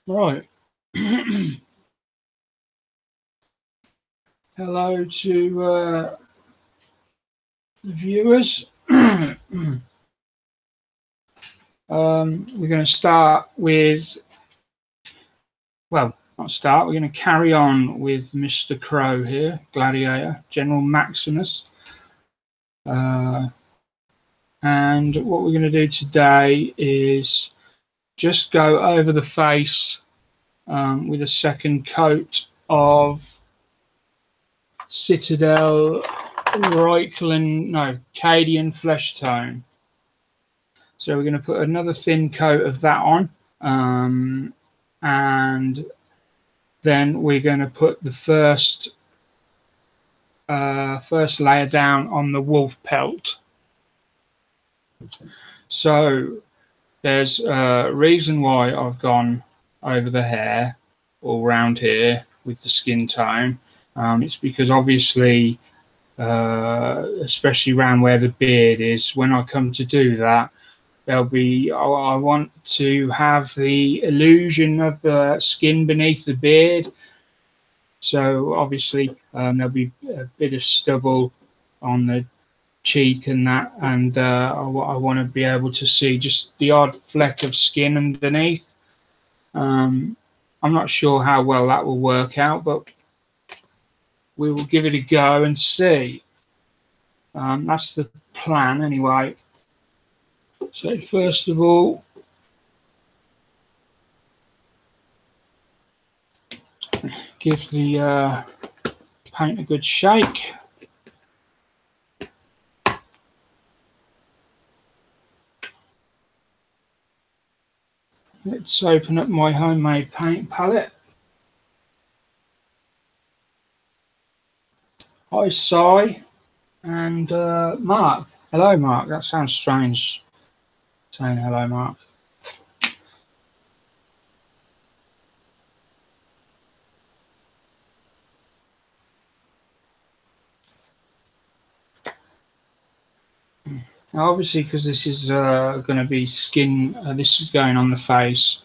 Right. Hello to the viewers. We're going to start with, well, not start, we're going to carry on with Mr. Crowe here, Gladiator, General Maximus. And what we're going to do today is just go over the face with a second coat of Citadel Cadian flesh tone. So we're going to put another thin coat of that on, and then we're going to put the first layer down on the wolf pelt. So there's a reason why I've gone over the hair all round here with the skin tone. It's because obviously, especially around where the beard is, when I come to do that, there'll be, I want to have the illusion of the skin beneath the beard. So obviously there'll be a bit of stubble on the cheek and that, and I want to be able to see just the odd fleck of skin underneath. I'm not sure how well that will work out, but we will give it a go and see. That's the plan anyway. So first of all, give the paint a good shake. Let's open up my homemade paint palette. Hi, Cy and Mark. Hello, Mark. That sounds strange, saying hello, Mark. Now, obviously, because this is going to be skin, this is going on the face.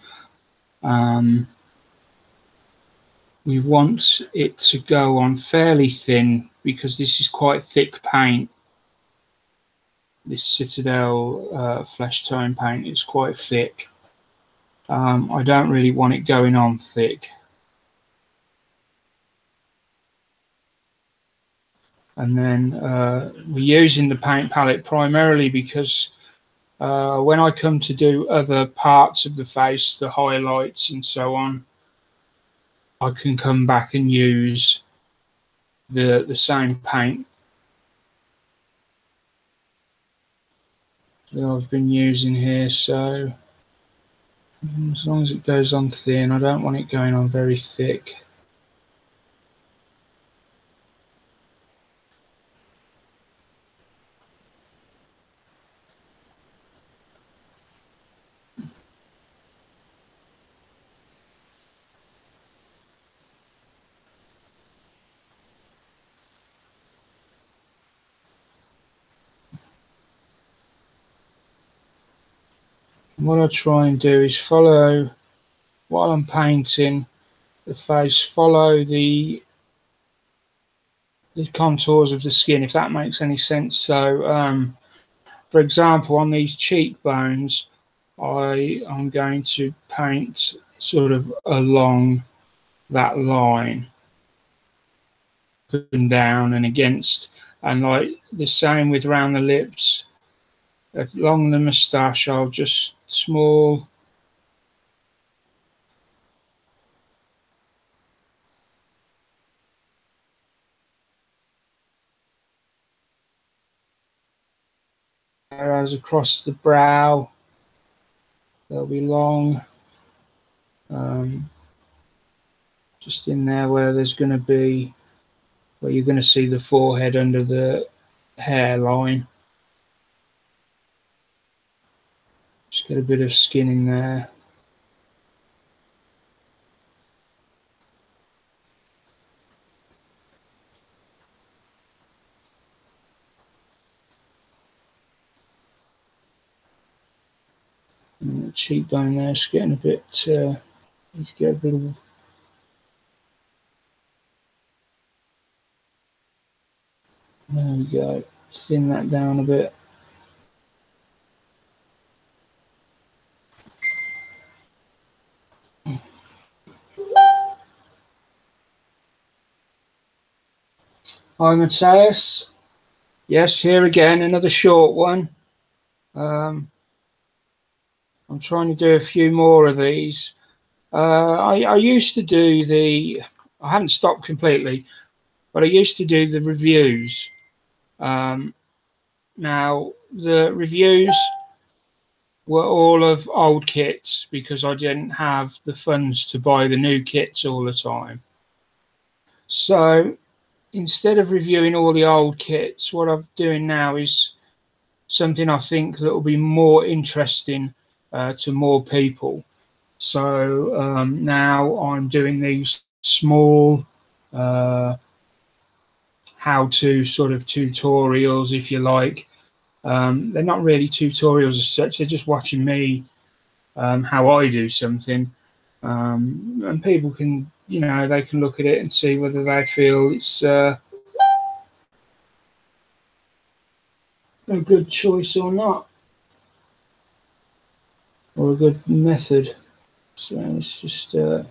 We want it to go on fairly thin because this is quite thick paint. This Citadel flesh tone paint is quite thick. I don't really want it going on thick. And then we're using the paint palette primarily because when I come to do other parts of the face, the highlights and so on, I can come back and use the same paint that I've been using here. So as long as it goes on thin, I don't want it going on very thick. What I try and do is follow, while I'm painting the face, follow the contours of the skin, if that makes any sense. So for example, on these cheekbones, I'm going to paint sort of along that line, up and down and against, and like the same with around the lips. Along the moustache, I'll just small arrows across the brow. They'll be long, just in there where there's going to be, where you're going to see the forehead under the hairline. Just get a bit of skin in there. And the cheekbone there is getting a bit Let's get a bit of, there we go. Thin that down a bit. Hi, Matthias. Yes, here again, another short one. I'm trying to do a few more of these. I used to do I haven't stopped completely, but I used to do the reviews. Now, the reviews were all of old kits because I didn't have the funds to buy the new kits all the time. So instead of reviewing all the old kits, what I'm doing now is something I think that will be more interesting to more people. So now I'm doing these small how-to sort of tutorials, if you like. They're not really tutorials as such, they're just watching me how I do something. And people can, you know, they can look at it and see whether they feel it's a good choice or not, or a good method. So it's just don't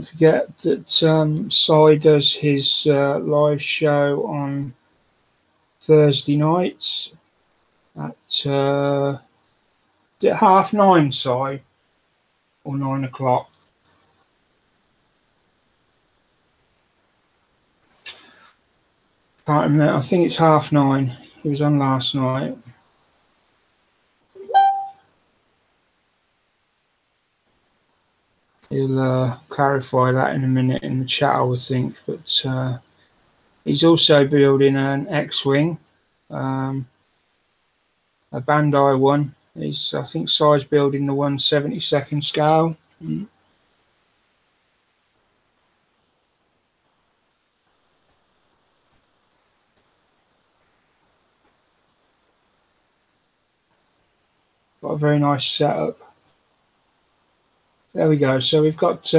forget that Cy does his live show on Thursday nights at 9:30, Cy, or 9 o'clock. Can't remember. I think it's 9:30. He was on last night. He'll clarify that in a minute in the chat, I would think. But he's also building an X-wing, a Bandai one. I think Cy's building the 1/72 scale. Got a very nice setup. There we go. So we've got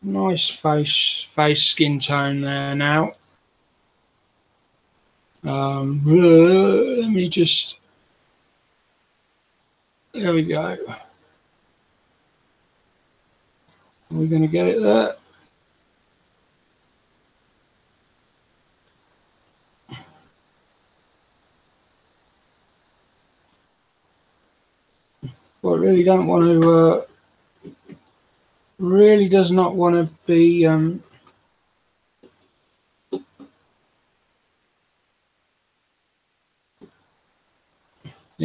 nice face skin tone there now. Let me just. There we go. Are we going to get it there? Well, I really don't want to. Really does not want to be. Yeah,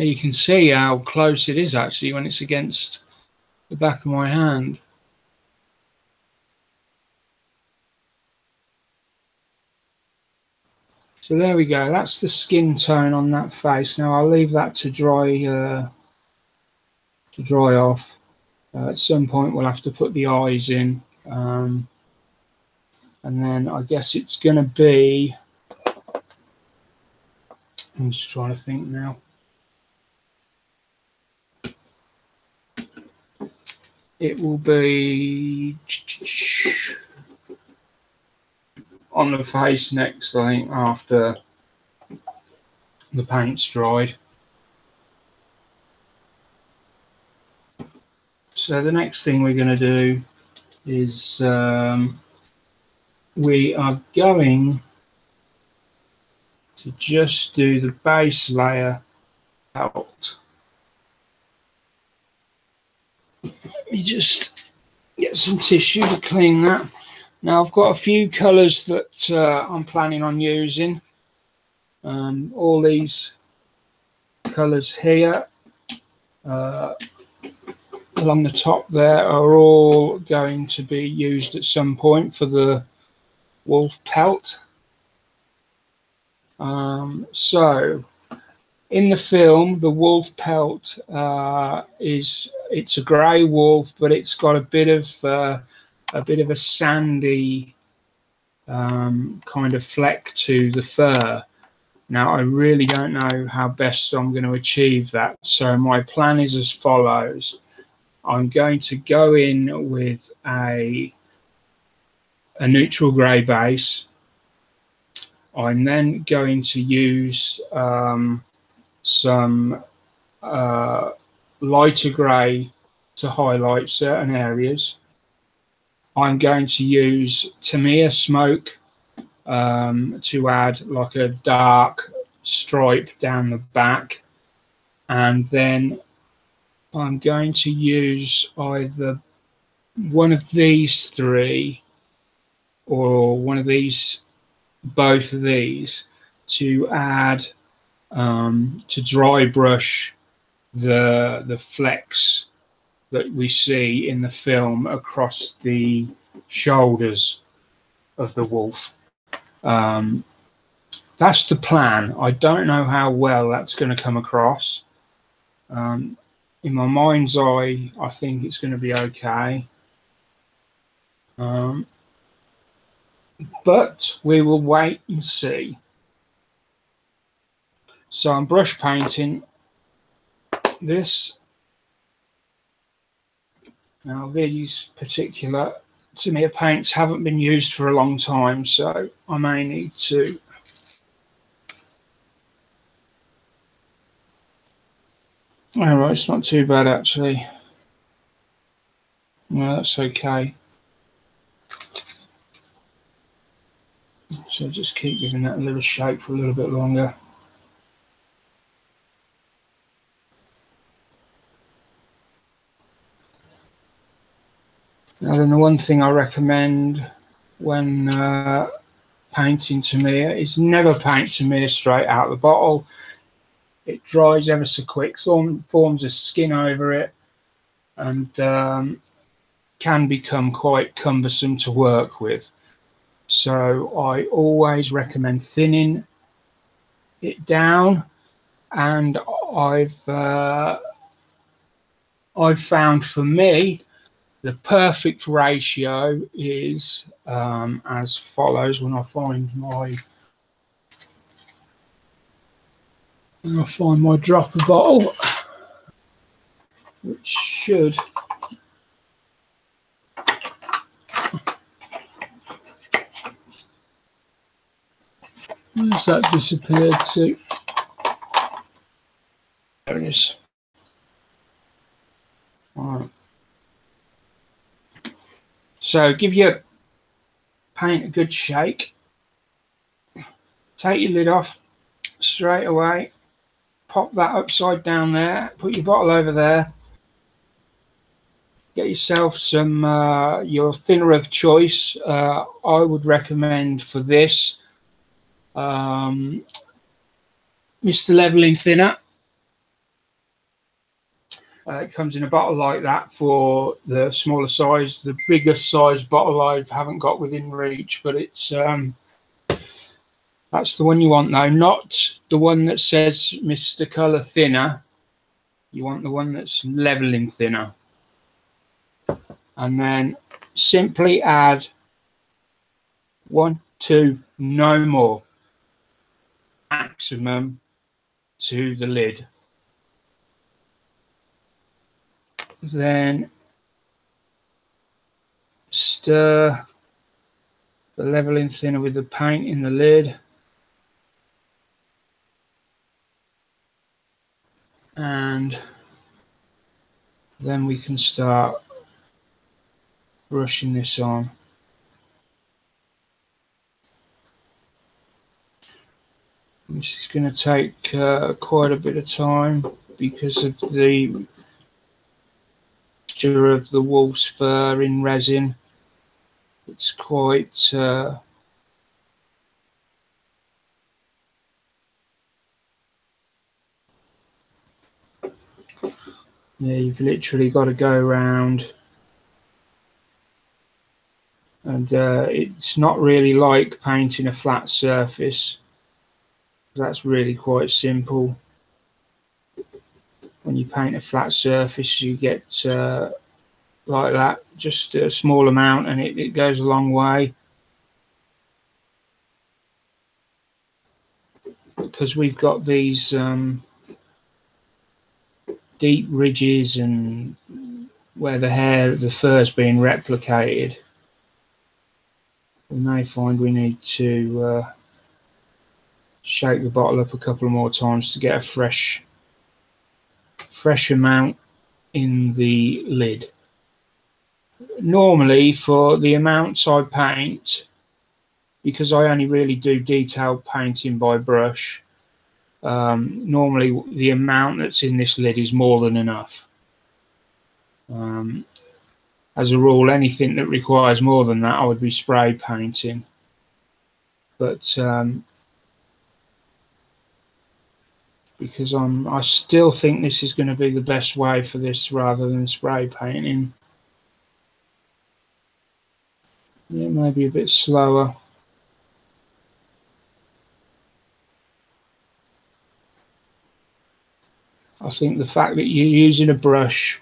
you can see how close it is actually when it's against the back of my hand. So there we go. That's the skin tone on that face. Now I'll leave that to dry off. At some point we'll have to put the eyes in, and then I guess it's going to be. I'm just trying to think now. It will be on the face next, I think, after the paint's dried. So the next thing we're going to do is we are going to just do the base layer out. Let me just get some tissue to clean that. Now I've got a few colours that I'm planning on using. All these colours here along the top there are all going to be used at some point for the wolf pelt. So in the film, the wolf pelt is it's a grey wolf, but it's got a bit of a sandy kind of fleck to the fur. Now I really don't know how best I'm going to achieve that, so my plan is as follows. I'm going to go in with a neutral grey base. I'm then going to use some lighter grey to highlight certain areas. I'm going to use Tamiya smoke to add like a dark stripe down the back, and then I'm going to use either one of these three or one of these, both of these, to add to dry brush the flecks that we see in the film across the shoulders of the wolf. That's the plan. I don't know how well that's going to come across. In my mind's eye, I think it's going to be okay. But we will wait and see. So I'm brush painting this. Now these particular Tamiya paints haven't been used for a long time, so I may need to alright, it's not too bad actually. No, that's okay. So just keep giving that a little shake for a little bit longer. Now then, the one thing I recommend when painting Tamiya is never paint Tamiya straight out of the bottle. It dries ever so quick, forms a skin over it, and can become quite cumbersome to work with. So I always recommend thinning it down, and I've found for me the perfect ratio is as follows. When I find my dropper bottle, which should where's that disappeared to? There it is. All right. So give your paint a good shake. Take your lid off straight away. Pop that upside down there. Put your bottle over there. Get yourself some your thinner of choice. I would recommend for this Mr. Leveling Thinner. It comes in a bottle like that for the smaller size. The bigger size bottle I haven't got within reach, but it's that's the one you want though, not the one that says Mr. Colour Thinner. You want the one that's Leveling Thinner. And then simply add 1, 2, no more, maximum, to the lid. Then stir the leveling thinner with the paint in the lid, and then we can start brushing this on. This is going to take quite a bit of time because of the texture of the wolf's fur in resin. It's quite yeah, you've literally got to go around, and it's not really like painting a flat surface. That's really quite simple. When when you paint a flat surface, you get like that, just a small amount, and it goes a long way. Because we've got these deep ridges and where the fur's being replicated, we may find we need to shake the bottle up a couple more times to get a fresh amount in the lid. Normally, for the amounts I paint, because I only really do detailed painting by brush, normally the amount that's in this lid is more than enough. As a rule, anything that requires more than that I would be spray painting, but because I still think this is going to be the best way for this rather than spray painting. Yeah, maybe a bit slower. I think the fact that you're using a brush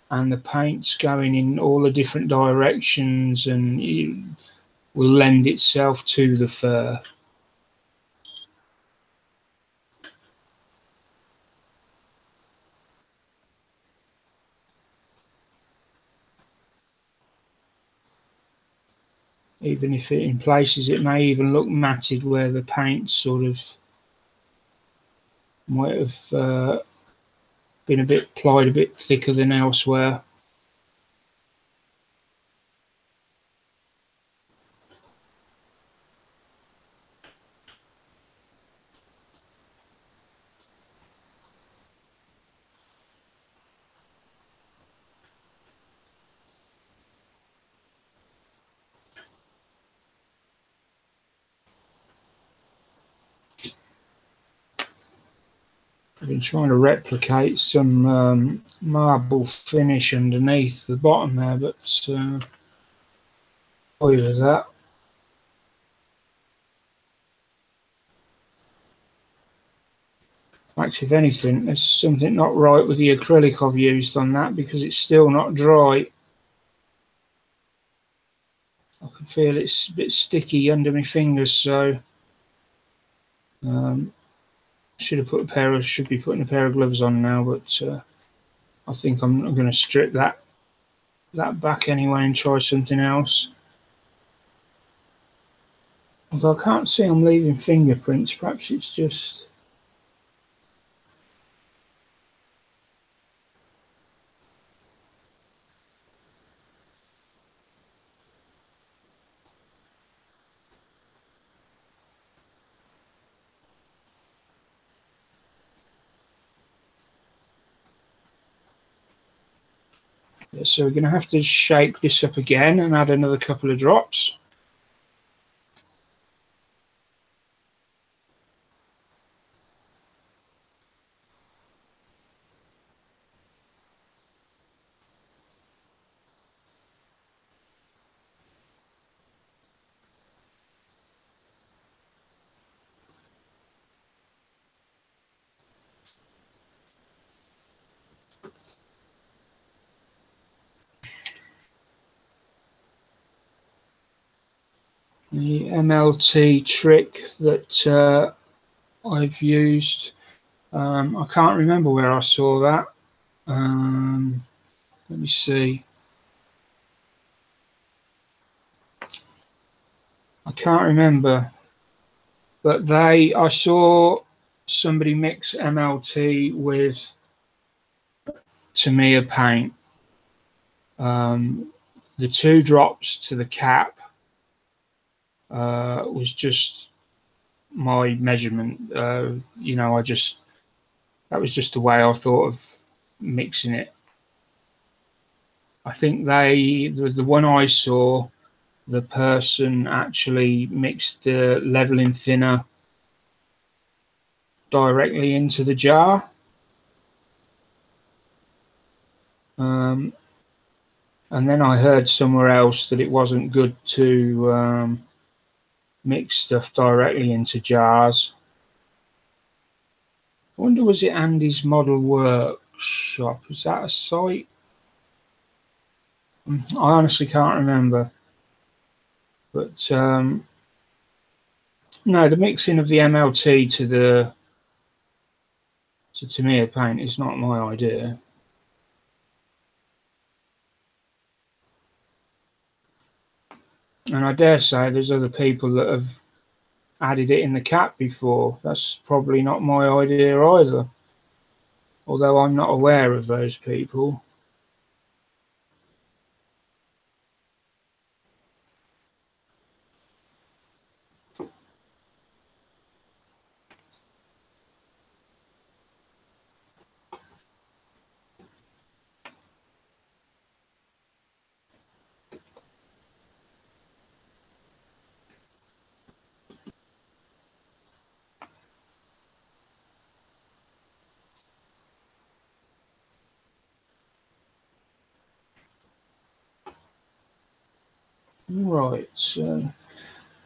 and the paint's going in all the different directions and it will lend itself to the fur. Even if in places it may even look matted where the paint sort of might have been applied a bit thicker than elsewhere. I've been trying to replicate some marble finish underneath the bottom there, but boy was that. Actually, if anything, there's something not right with the acrylic I've used on that, because it's still not dry. I can feel it's a bit sticky under my fingers, so should be putting a pair of gloves on now, but I think I'm going to strip that back anyway and try something else. Although I can't see I'm leaving fingerprints, perhaps it's just... So we're going to have to shake this up again and add another couple of drops. The MLT trick that I've used, I can't remember where I saw that. Let me see. I can't remember, but I saw somebody mix MLT with Tamiya paint. The 2 drops to the cap was just my measurement. You know, that was just the way I thought of mixing it. I think the one I saw, the person actually mixed the leveling thinner directly into the jar. And then I heard somewhere else that it wasn't good to mix stuff directly into jars. I wonder, was it Andy's model work? shop. Is that a site? I honestly can't remember. But no, the mixing of the MLT to the Tamiya paint is not my idea. And I dare say there's other people that have added it in the cap before. That's probably not my idea either. Although I'm not aware of those people. Right, so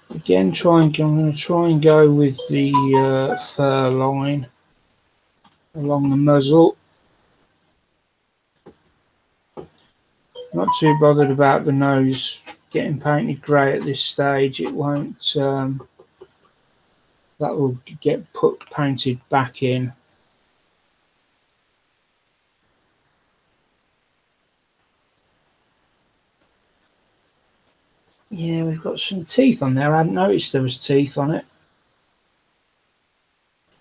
again, I'm going to try and go with the fur line along the muzzle. Not too bothered about the nose getting painted grey at this stage. It won't. That will get painted back in. Yeah, we've got some teeth on there. I hadn't noticed there was teeth on it.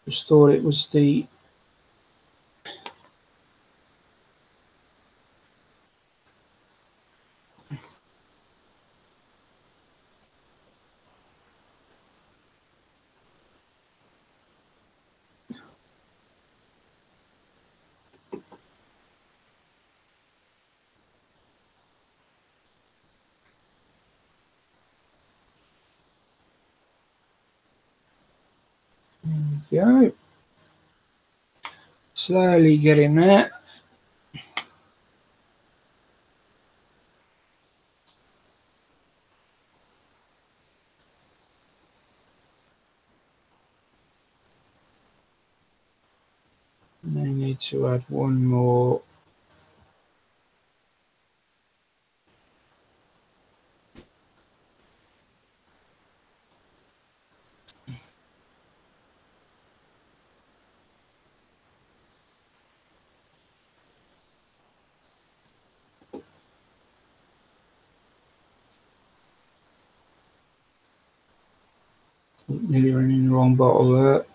Just thought it was the... There we go. Slowly getting there. May need to add one more. Nearly running the wrong bottle there.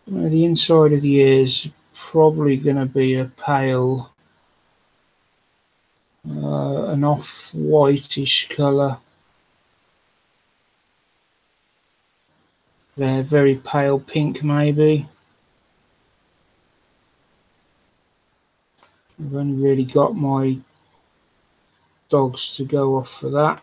The inside of the ear is probably going to be a pale, an off-whitish colour. They're very pale pink, maybe. I've only really got my dogs to go off for that.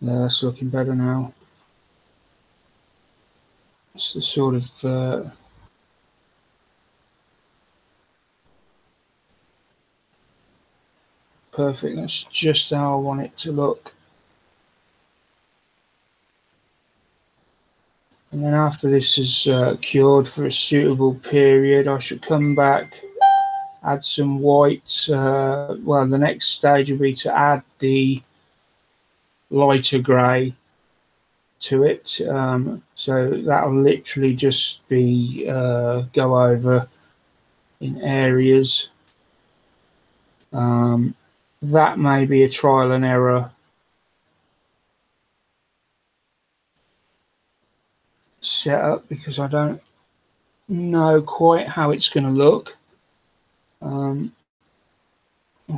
That's looking better now. It's the sort of perfect. That's just how I want it to look. And then after this is cured for a suitable period, I should come back, add some white. Well, the next stage will be to add the lighter grey to it. So that'll literally just be go over in areas. That may be a trial and error setup because I don't know quite how it's going to look. I'm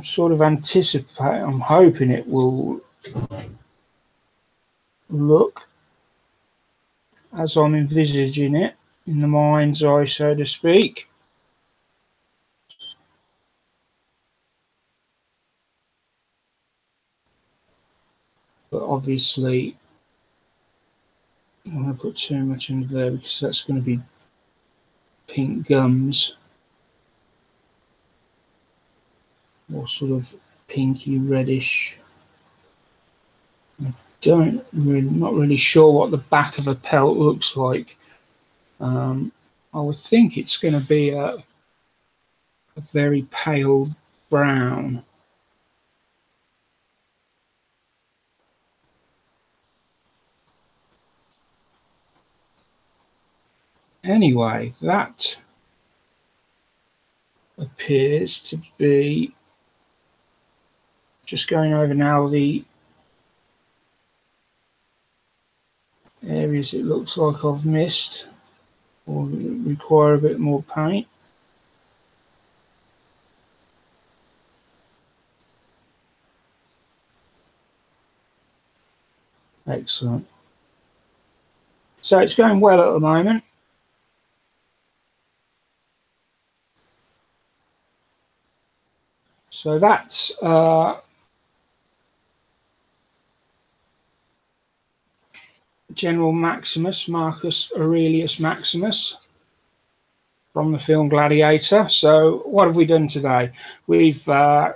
sort of anticipating, I'm hoping it will look as I'm envisaging it in the mind's eye, so to speak. But obviously, I don't want to put too much into there because that's going to be pink gums or sort of pinky reddish. Not really sure what the back of a pelt looks like. I would think it's going to be a very pale brown. Anyway, that appears to be just going over now the areas it looks like I've missed or require a bit more paint. Excellent. So it's going well at the moment. So that's General Maximus, Marcus Aurelius Maximus from the film Gladiator. So what have we done today? We've gone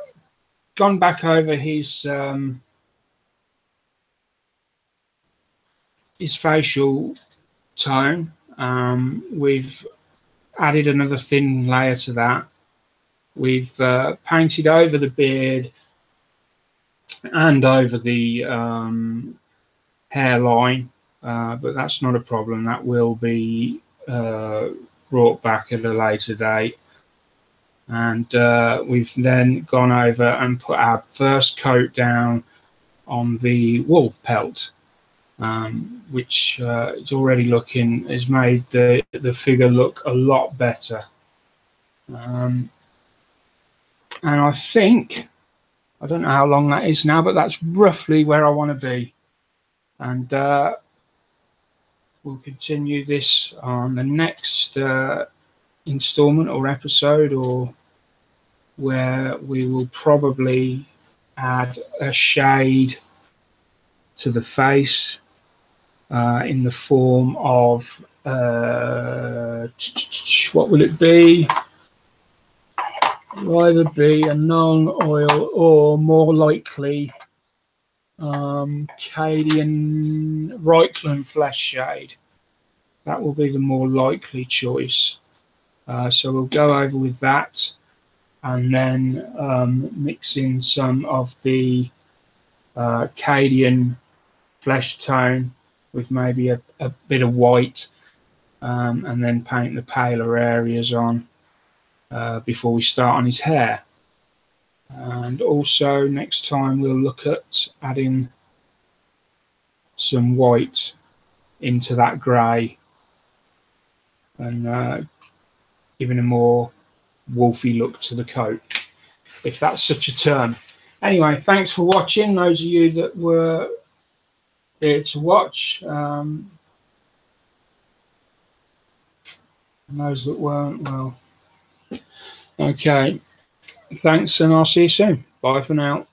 back over his facial tone. We've added another thin layer to that. We've painted over the beard and over the hairline, but that's not a problem. That will be brought back at a later date. And we've then gone over and put our first coat down on the wolf pelt, which is already looking, has made the figure look a lot better. And I think, I don't know how long that is now, but that's roughly where I want to be. And we'll continue this on the next installment or episode, or where we will probably add a shade to the face in the form of what will it be? It'll either be a non-oil or more likely Cadian Reichland flesh shade. That will be the more likely choice. So we'll go over with that, and then mix in some of the Cadian flesh tone with maybe a bit of white, and then paint the paler areas on before we start on his hair. And also next time we'll look at adding some white into that grey and giving a more wolfy look to the coat, if that's such a term. Anyway, thanks for watching, those of you that were here to watch, and those that weren't, well, okay, thanks, and I'll see you soon. Bye for now.